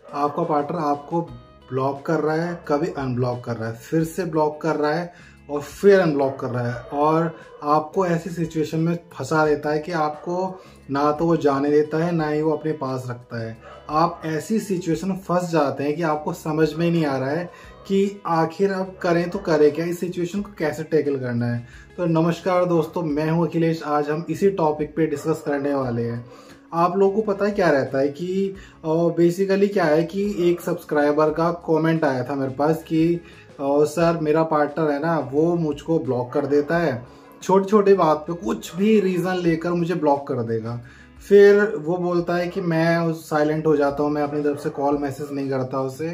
आपका पार्टनर आपको ब्लॉक कर रहा है, कभी अनब्लॉक कर रहा है, फिर से ब्लॉक कर रहा है और फिर अनब्लॉक कर रहा है, और आपको ऐसी सिचुएशन में फंसा देता है कि आपको ना तो वो जाने देता है, ना ही वो अपने पास रखता है। आप ऐसी सिचुएशन में फंस जाते हैं कि आपको समझ में ही नहीं आ रहा है कि आखिर अब करें तो करें क्या, इस सिचुएशन को कैसे टैकल करना है। तो नमस्कार दोस्तों, मैं हूं अखिलेश। आज हम इसी टॉपिक पे डिस्कस करने वाले हैं। आप लोगों को पता है क्या रहता है कि बेसिकली क्या है कि एक सब्सक्राइबर का कमेंट आया था मेरे पास कि सर मेरा पार्टनर है ना, वो मुझको ब्लॉक कर देता है, छोटी छोटी बात पे कुछ भी रीज़न लेकर मुझे ब्लॉक कर देगा। फिर वो बोलता है कि मैं साइलेंट हो जाता हूँ, मैं अपनी तरफ से कॉल मैसेज नहीं करता उसे।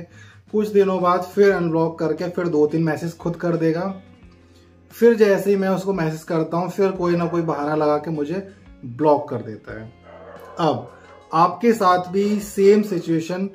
कुछ दिनों बाद फिर अनब्लॉक करके फिर 2-3 मैसेज खुद कर देगा। फिर जैसे ही मैं उसको मैसेज करता हूँ, फिर कोई ना कोई बहाना लगा के मुझे ब्लॉक कर देता है। अब आपके साथ भी सेम सिचुएशन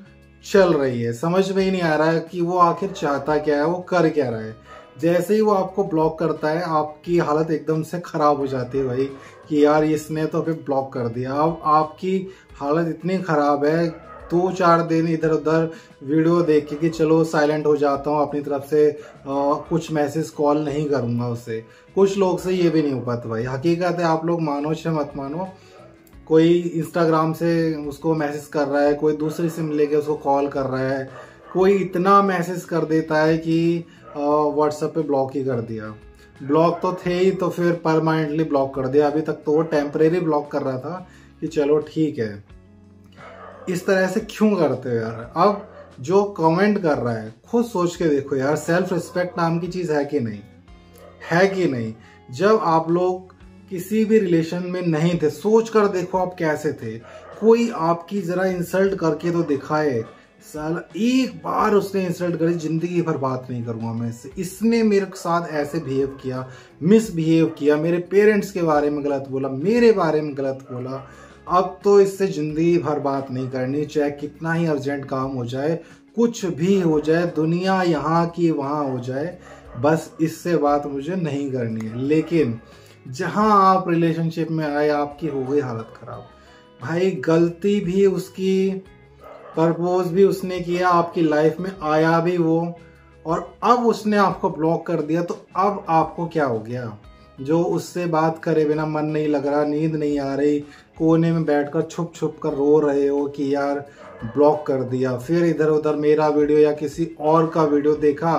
चल रही है, समझ में ही नहीं आ रहा है कि वो आखिर चाहता क्या है, वो कर क्या रहा है। जैसे ही वो आपको ब्लॉक करता है, आपकी हालत एकदम से खराब हो जाती है भाई कि यार इसने तो अभी ब्लॉक कर दिया। अब आपकी हालत इतनी खराब है, 2-4 दिन इधर उधर वीडियो देख के कि चलो साइलेंट हो जाता हूँ, अपनी तरफ से कुछ मैसेज कॉल नहीं करूंगा उससे। कुछ लोग से ये भी नहीं हो पाता भाई। हकीकत है, आप लोग मानो चाहे मत मानो, कोई इंस्टाग्राम से उसको मैसेज कर रहा है, कोई दूसरी सिम लेके उसको कॉल कर रहा है, कोई इतना मैसेज कर देता है कि व्हाट्सएप पे ब्लॉक ही कर दिया। ब्लॉक तो थे ही, तो फिर परमानेंटली ब्लॉक कर दिया। अभी तक तो वो टेम्परेरी ब्लॉक कर रहा था कि चलो ठीक है। इस तरह से क्यों करते हो यार? अब जो कमेंट कर रहा है खुद सोच के देखो यार, सेल्फ रिस्पेक्ट नाम की चीज है कि नहीं? है कि नहीं? जब आप लोग किसी भी रिलेशन में नहीं थे, सोच कर देखो आप कैसे थे। कोई आपकी जरा इंसल्ट करके तो दिखाए। साला एक बार उसने इंसल्ट करी, जिंदगी भर बात नहीं करूंगा मैं इससे। इसने मेरे साथ ऐसे बिहेव किया, मिसबिहेव किया, मेरे पेरेंट्स के बारे में गलत बोला, मेरे बारे में गलत बोला, अब तो इससे जिंदगी भर बात नहीं करनी, चाहे कितना ही अर्जेंट काम हो जाए, कुछ भी हो जाए, दुनिया यहाँ की वहाँ हो जाए, बस इससे बात मुझे नहीं करनी है। लेकिन जहां आप रिलेशनशिप में आए, आपकी हो गई हालत खराब। भाई गलती भी उसकी, प्रपोज भी उसने किया, आपकी लाइफ में आया भी वो, और अब उसने आपको ब्लॉक कर दिया। तो अब आपको क्या हो गया? जो उससे बात करे बिना मन नहीं लग रहा, नींद नहीं आ रही, कोने में बैठकर छुप छुप कर रो रहे हो कि यार ब्लॉक कर दिया। फिर इधर उधर मेरा वीडियो या किसी और का वीडियो देखा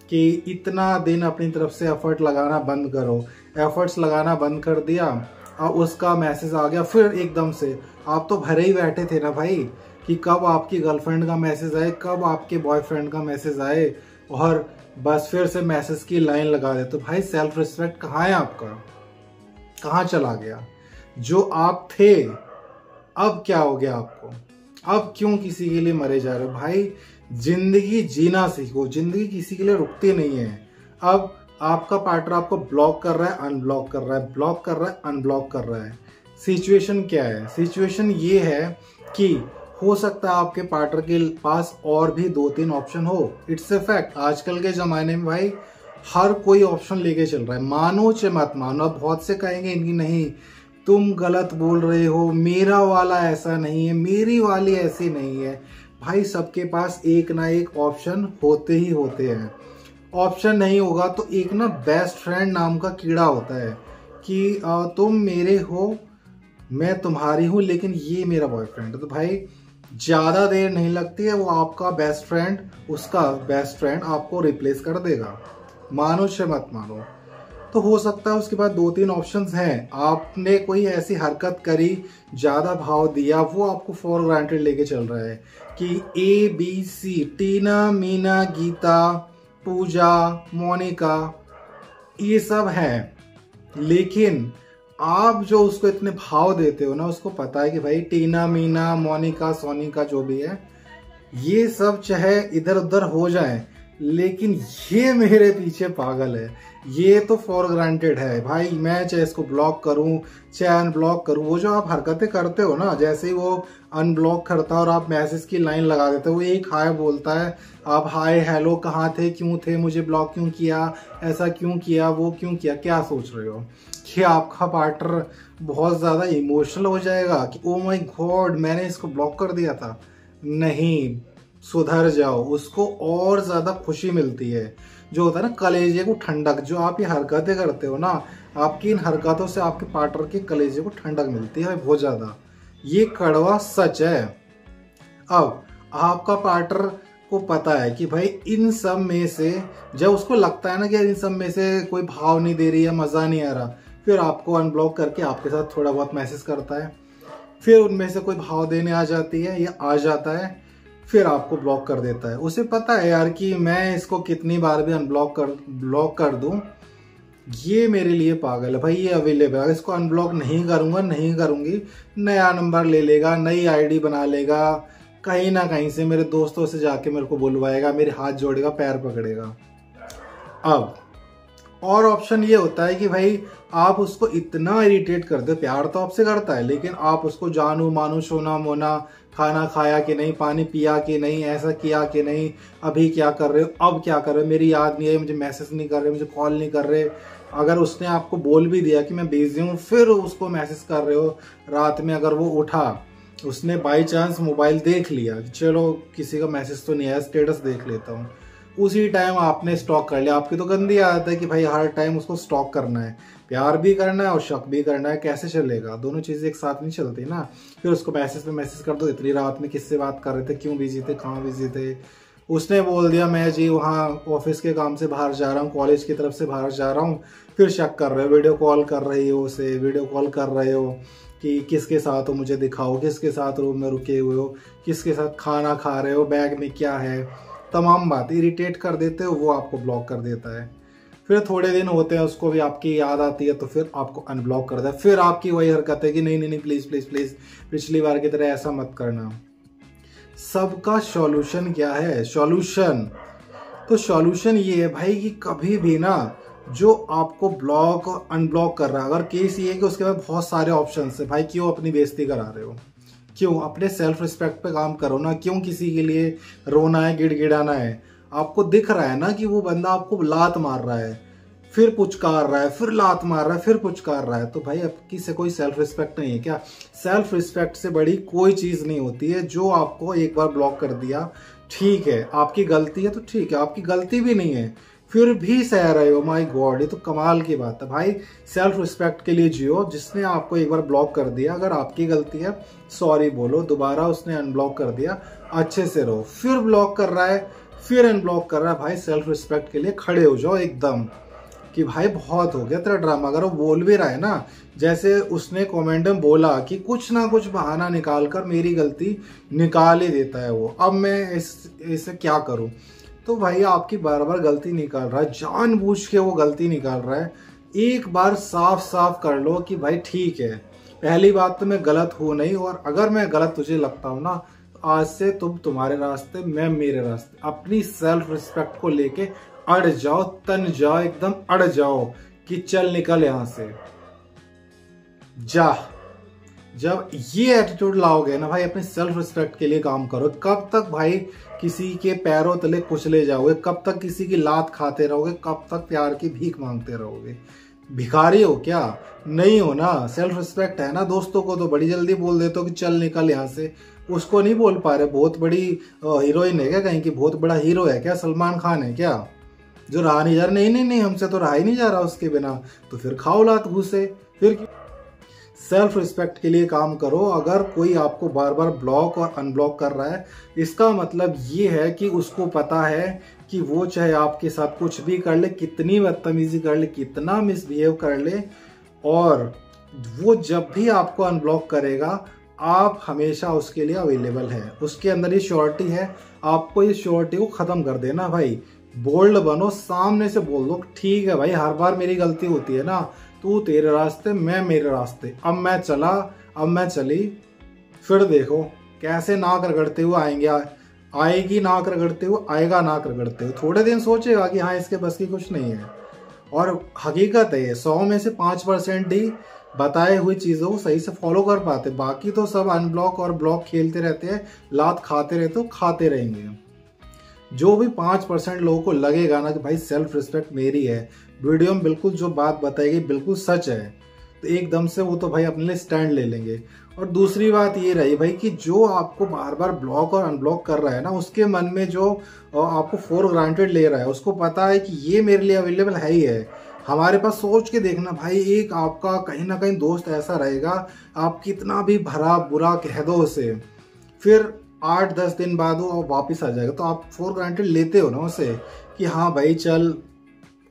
कि इतना दिन अपनी तरफ से एफर्ट लगाना बंद करो, एफर्ट्स लगाना बंद कर दिया, और उसका मैसेज आ गया। फिर एकदम से आप तो भरे ही बैठे थे ना भाई कि कब आपकी गर्लफ्रेंड का मैसेज आए, कब आपके बॉयफ्रेंड का मैसेज आए, और बस फिर से मैसेज की लाइन लगा दे। तो भाई सेल्फ रिस्पेक्ट कहाँ है आपका? कहाँ चला गया? जो आप थे, अब क्या हो गया आपको? अब क्यों किसी के लिए मरे जा रहे हो? भाई जिंदगी जीना सीखो, जिंदगी किसी के लिए रुकती नहीं है। अब आपका पार्टनर आपको ब्लॉक कर रहा है, अनब्लॉक कर रहा है, ब्लॉक कर रहा है, अनब्लॉक कर रहा है। सिचुएशन क्या है? सिचुएशन ये है कि हो सकता है आपके पार्टनर के पास और भी 2-3 ऑप्शन हो। इट्स ए फैक्ट, आजकल के ज़माने में भाई हर कोई ऑप्शन लेके चल रहा है, मानो चाहे मत मानो। अब बहुत से कहेंगे इनकी नहीं, तुम गलत बोल रहे हो, मेरा वाला ऐसा नहीं है, मेरी वाली ऐसी नहीं है। भाई सबके पास एक ना एक ऑप्शन होते ही होते हैं। ऑप्शन नहीं होगा तो एक ना बेस्ट फ्रेंड नाम का कीड़ा होता है कि तुम मेरे हो, मैं तुम्हारी हूँ, लेकिन ये मेरा बॉयफ्रेंड है। तो भाई ज़्यादा देर नहीं लगती है, वो आपका बेस्ट फ्रेंड, उसका बेस्ट फ्रेंड आपको रिप्लेस कर देगा, मानो चाहे मत मानो। तो हो सकता है उसके बाद 2-3 ऑप्शंस हैं। आपने कोई ऐसी हरकत करी, ज़्यादा भाव दिया, वो आपको फॉर ग्रांटेड लेके चल रहा है कि ABC, टीना, मीना, गीता, पूजा, मोनिका, ये सब है। लेकिन आप जो उसको इतने भाव देते हो ना, उसको पता है कि भाई टीना, मीना, मोनिका, सोनिका जो भी है, ये सब चाहे इधर उधर हो जाए, लेकिन ये मेरे पीछे पागल है। ये तो फॉर ग्रांटेड है भाई। मैं चाहे इसको ब्लॉक करूं, चाहे अनब्लॉक करूं, वो जो आप हरकतें करते हो ना, जैसे ही वो अनब्लॉक करता है और आप मैसेज की लाइन लगा देते हो, वो एक हाय बोलता है, आप हाय हेलो कहाँ थे, क्यों थे, मुझे ब्लॉक क्यों किया, ऐसा क्यों किया, वो क्यों किया, क्या सोच रहे हो कि आपका पार्टनर बहुत ज़्यादा इमोशनल हो जाएगा कि ओ माय गॉड मैंने इसको ब्लॉक कर दिया था? नहीं, सुधर जाओ, उसको और ज्यादा खुशी मिलती है। जो होता है ना कलेजे को ठंडक, जो आप ये हरकतें करते हो ना, आपकी इन हरकतों से आपके पार्टनर के कलेजे को ठंडक मिलती है बहुत ज्यादा। ये कड़वा सच है। अब आपका पार्टनर को पता है कि भाई इन सब में से, जब उसको लगता है ना कि इन सब में से कोई भाव नहीं दे रही है, मजा नहीं आ रहा, फिर आपको अनब्लॉक करके आपके साथ थोड़ा बहुत मैसेज करता है। फिर उनमें से कोई भाव देने आ जाती है या आ जाता है, फिर आपको ब्लॉक कर देता है। उसे पता है यार कि मैं इसको कितनी बार भी ब्लॉक कर दूं, ये मेरे लिए पागल है भाई, ये अवेलेबल है, इसको अनब्लॉक नहीं करूंगा, नहीं करूंगी, नया नंबर ले लेगा, नई आईडी बना लेगा, कहीं ना कहीं से मेरे दोस्तों से जाके मेरे को बुलवाएगा, मेरे हाथ जोड़ेगा, पैर पकड़ेगा। अब और ऑप्शन ये होता है कि भाई आप उसको इतना इरिटेट कर दो, प्यार तो आपसे करता है, लेकिन आप उसको जानू मानू सोना मोना, खाना खाया कि नहीं, पानी पिया कि नहीं, ऐसा किया कि नहीं, अभी क्या कर रहे हो, अब क्या कर रहे हो, मेरी याद नहीं आई, मुझे मैसेज नहीं कर रहे, मुझे कॉल नहीं कर रहे। अगर उसने आपको बोल भी दिया कि मैं बिजी हूँ, फिर उसको मैसेज कर रहे हो रात में। अगर वो उठा, उसने बाई चांस मोबाइल देख लिया, चलो किसी का मैसेज तो नहीं आया, स्टेटस देख लेता हूँ, उसी टाइम आपने स्टॉक कर लिया। आपकी तो गंदी आदत है कि भाई हर टाइम उसको स्टॉक करना है, प्यार भी करना है और शक भी करना है, कैसे चलेगा? दोनों चीजें एक साथ नहीं चलती ना। फिर उसको मैसेज पे मैसेज कर दो, इतनी रात में किससे बात कर रहे थे, क्यों बिजी थे, कहाँ बिजी थे? उसने बोल दिया मैं जी वहाँ ऑफिस के काम से बाहर जा रहा हूँ, कॉलेज की तरफ से बाहर जा रहा हूँ। फिर शक कर रहे हो, वीडियो कॉल कर रही हो उसे, वीडियो कॉल कर रहे हो कि किसके साथ हो मुझे दिखाओ, किसके साथ रूम में रुके हुए हो, किसके साथ खाना खा रहे हो, बैग में क्या है, तमाम बात इरिटेट कर देते हो, वो आपको ब्लॉक कर देता है। फिर थोड़े दिन होते हैं, उसको भी आपकी याद आती है, तो फिर आपको अनब्लॉक कर देता है। फिर आपकी वही हरकत है कि नहीं नहीं नहीं, प्लीज प्लीज प्लीज, पिछली बार की तरह ऐसा मत करना। सबका सॉल्यूशन क्या है? सॉल्यूशन ये है भाई कि कभी भी ना, जो आपको ब्लॉक और अनब्लॉक कर रहा है, अगर केस ये है कि उसके बाद बहुत सारे ऑप्शन है, भाई क्यों अपनी बेइज्जती करा रहे हो? क्यों? अपने सेल्फ रिस्पेक्ट पे काम करो ना। क्यों किसी के लिए रोना है, गिड़गिड़ाना है? आपको दिख रहा है ना कि वो बंदा आपको लात मार रहा है, फिर पुचकार रहा है, फिर लात मार रहा है, फिर पुचकार रहा है, तो भाई आपकी से कोई सेल्फ रिस्पेक्ट नहीं है क्या? सेल्फ रिस्पेक्ट से बड़ी कोई चीज नहीं होती है। जो आपको एक बार ब्लॉक कर दिया, ठीक है, आपकी गलती है तो ठीक है, आपकी गलती भी नहीं है फिर भी सह रहे हो, माय गॉड, ये तो कमाल की बात है भाई। सेल्फ रिस्पेक्ट के लिए जियो। जिसने आपको एक बार ब्लॉक कर दिया, अगर आपकी गलती है सॉरी बोलो, दोबारा उसने अनब्लॉक कर दिया, अच्छे से रहो। फिर ब्लॉक कर रहा है, फिर अनब्लॉक कर रहा है, भाई सेल्फ रिस्पेक्ट के लिए खड़े हो जाओ एकदम कि भाई बहुत हो गया तेरा ड्रामा। अगर वो बोल भी रहा है ना, जैसे उसने कमेंट में बोला कि कुछ ना कुछ बहाना निकाल कर मेरी गलती निकाल ही देता है वो, अब मैं इसे क्या करूं? तो भाई आपकी बार बार गलती निकाल रहा है, जानबूझ के वो गलती निकाल रहा है। एक बार साफ साफ कर लो कि भाई ठीक है, पहली बात तो मैं गलत हूं नहीं, और अगर मैं गलत तुझे लगता हूं ना, आज से तुम तुम्हारे रास्ते, मैं मेरे रास्ते। अपनी सेल्फ रिस्पेक्ट को लेके अड़ जाओ, तन जाओ, एकदम अड़ जाओ कि चल निकल यहां से जा। जब ये एटीट्यूड लाओगे ना भाई, अपने सेल्फ रिस्पेक्ट के लिए काम करो। कब तक भाई किसी के पैरों तले कुचले जाओगे? कब तक किसी की लात खाते रहोगे? कब तक प्यार की भीख मांगते रहोगे? भिखारी हो क्या? नहीं हो ना। सेल्फ रिस्पेक्ट है ना। दोस्तों को तो बड़ी जल्दी बोल देते हो कि चल निकल यहाँ से, उसको नहीं बोल पा रहे। बहुत बड़ी हीरोइन है क्या कहीं की? बहुत बड़ा हीरो है क्या? सलमान खान है क्या जो रहा नहीं जा रहा? नहीं नहीं नहीं, हमसे तो रहा ही नहीं जा रहा उसके बिना। तो फिर खाओ लात घूसे। फिर सेल्फ रिस्पेक्ट के लिए काम करो। अगर कोई आपको बार बार ब्लॉक और अनब्लॉक कर रहा है, इसका मतलब ये है कि उसको पता है कि वो चाहे आपके साथ कुछ भी कर ले, कितनी बदतमीजी कर ले, कितना मिसबिहेव कर ले, और वो जब भी आपको अनब्लॉक करेगा, आप हमेशा उसके लिए अवेलेबल है। उसके अंदर ये श्योरिटी है। आपको ये श्योरिटी को खत्म कर देना भाई। बोल्ड बनो, सामने से बोल दो ठीक है भाई, हर बार मेरी गलती होती है ना, तू तेरे रास्ते, मैं मेरे रास्ते, अब मैं चला, अब मैं चली। फिर देखो कैसे नाक रगड़ते हुए आएंगे, आएगी नाक रगड़ते हुए, आएगा नाक रगड़ते हुए। थोड़े दिन सोचेगा कि हाँ इसके बस की कुछ नहीं है, और हकीकत है ये 100 में से 5% ही बताए हुई चीजों को सही से फॉलो कर पाते। बाकी तो सब अनब्लॉक और ब्लॉक खेलते रहते हैं, लात खाते रहते हो, खाते रहेंगे। जो भी 5% लोगों को लगेगा ना कि भाई सेल्फ रिस्पेक्ट मेरी है, वीडियो में बिल्कुल जो बात बताई गई बिल्कुल सच है, तो एकदम से वो तो भाई अपने लिए स्टैंड ले लेंगे। और दूसरी बात ये रही भाई कि जो आपको बार बार ब्लॉक और अनब्लॉक कर रहा है ना, उसके मन में जो आपको फॉर ग्रांटेड ले रहा है, उसको पता है कि ये मेरे लिए अवेलेबल है ही है। हमारे पास सोच के देखना भाई, एक आपका कहीं ना कहीं दोस्त ऐसा रहेगा, आप कितना भी भरा बुरा कह दो उसे, फिर 8-10 दिन बाद वो वापस आ जाएगा। तो आप फॉर ग्रांटेड लेते हो ना उसे कि हाँ भाई चल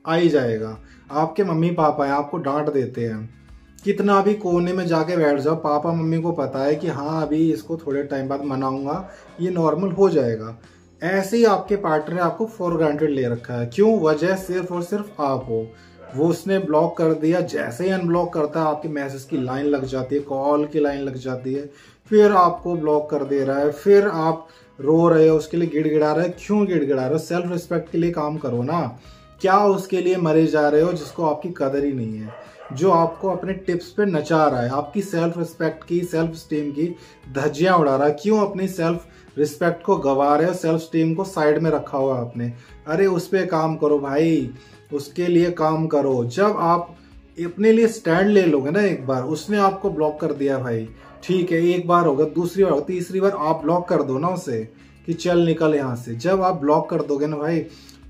आ ही जाएगा। आपके मम्मी पापा हैं, आपको डांट देते हैं, कितना भी कोने में जाके बैठ जाओ, पापा मम्मी को पता है कि हाँ अभी इसको थोड़े टाइम बाद मनाऊंगा, ये नॉर्मल हो जाएगा। ऐसे ही आपके पार्टनर ने आपको फॉर ग्रांटेड ले रखा है। क्यों? वजह सिर्फ और सिर्फ आप हो। वो उसने ब्लॉक कर दिया, जैसे ही अनब्लॉक करता है आपके मैसेज की लाइन लग जाती है, कॉल की लाइन लग जाती है, फिर आपको ब्लॉक कर दे रहा है, फिर आप रो रहे हो, उसके लिए गिड़गिड़ा रहे हो। क्यों गिड़गिड़ा रहे हो? सेल्फ रिस्पेक्ट के लिए काम करो ना। क्या उसके लिए मरे जा रहे हो जिसको आपकी कदर ही नहीं है, जो आपको अपने टिप्स पे नचा रहा है, आपकी सेल्फ रिस्पेक्ट की, सेल्फ स्टीम की धज्जियां उड़ा रहा है। क्यों अपनी सेल्फ रिस्पेक्ट को गवा रहे हो? सेल्फ स्टीम को साइड में रखा हुआ आपने। अरे उस पे काम करो भाई, उसके लिए काम करो। जब आप अपने लिए स्टैंड ले लोगे ना, एक बार उसने आपको ब्लॉक कर दिया भाई, ठीक है, एक बार होगा, दूसरी बार होगा, तीसरी बार आप ब्लॉक कर दो ना उसे कि चल निकल यहाँ से। जब आप ब्लॉक कर दोगे ना भाई,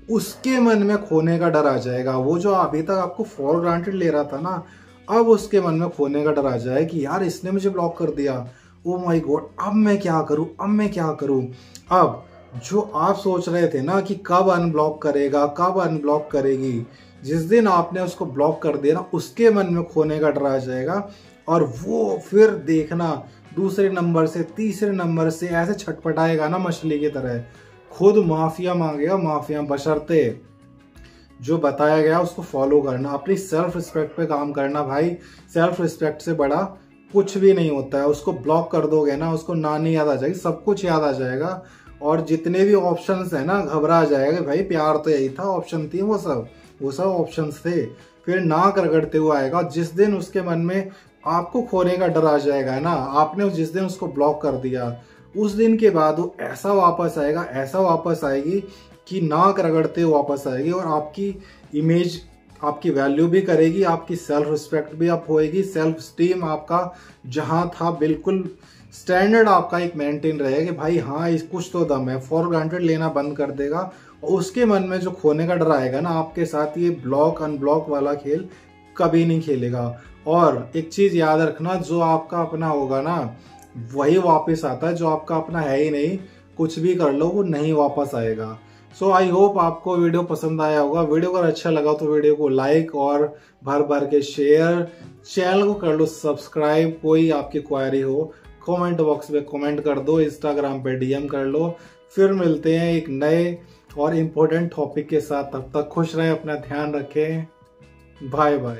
उसके मन में खोने का डर आ जाएगा। वो जो अभी तक आपको फॉर ग्रांटेड ले रहा था ना, अब उसके मन में खोने का डर आ जाए कि यार इसने मुझे ब्लॉक कर दिया, ओ माय गॉड, अब मैं क्या करूं, अब मैं क्या करूं। अब जो आप सोच रहे थे ना कि कब अनब्लॉक करेगा, कब अनब्लॉक करेगी, जिस दिन आपने उसको ब्लॉक कर दिया ना, उसके मन में खोने का डर आ जाएगा। और वो फिर देखना दूसरे नंबर से, तीसरे नंबर से ऐसे छटपटाएगा ना मछली की तरह, खुद माफिया मांगेगा, माफिया। बशर्ते जो बताया गया उसको फॉलो करना, अपनी सेल्फ रिस्पेक्ट पे काम करना भाई। सेल्फ रिस्पेक्ट से बड़ा कुछ भी नहीं होता है। उसको ब्लॉक कर दोगे ना, उसको नानी याद आ जाएगी, सब कुछ याद आ जाएगा, और जितने भी ऑप्शंस है ना घबरा जाएगा। भाई प्यार तो यही था, ऑप्शन थी वो सब ऑप्शंस थे। फिर नाक रगड़ते हुए आएगा। जिस दिन उसके मन में आपको खोने का डर आ जाएगा ना, आपने जिस दिन उसको ब्लॉक कर दिया, उस दिन के बाद वो ऐसा वापस आएगा, ऐसा वापस आएगी कि नाक रगड़ते हुए वापस आएगी। और आपकी इमेज, आपकी वैल्यू भी करेगी, आपकी सेल्फ रिस्पेक्ट भी अप होएगी, सेल्फ स्टीम आपका जहां था बिल्कुल स्टैंडर्ड आपका एक मेंटेन रहेगा कि भाई हाँ इस कुछ तो दम है। फॉर ग्रांटेड लेना बंद कर देगा, और उसके मन में जो खोने का डर आएगा ना, आपके साथ ये ब्लॉक अनब्लॉक वाला खेल कभी नहीं खेलेगा। और एक चीज याद रखना, जो आपका अपना होगा ना वही वापस आता है, जो आपका अपना है ही नहीं, कुछ भी कर लो वो नहीं वापस आएगा। सो आई होप आपको वीडियो पसंद आया होगा। वीडियो अगर अच्छा लगा तो वीडियो को लाइक और भर भर के शेयर, चैनल को कर लो सब्सक्राइब। कोई आपकी क्वायरी हो कमेंट बॉक्स में कमेंट कर दो, इंस्टाग्राम पे डीएम कर लो। फिर मिलते हैं एक नए और इम्पोर्टेंट टॉपिक के साथ। तब तक खुश रहें, अपना ध्यान रखें, बाय बाय।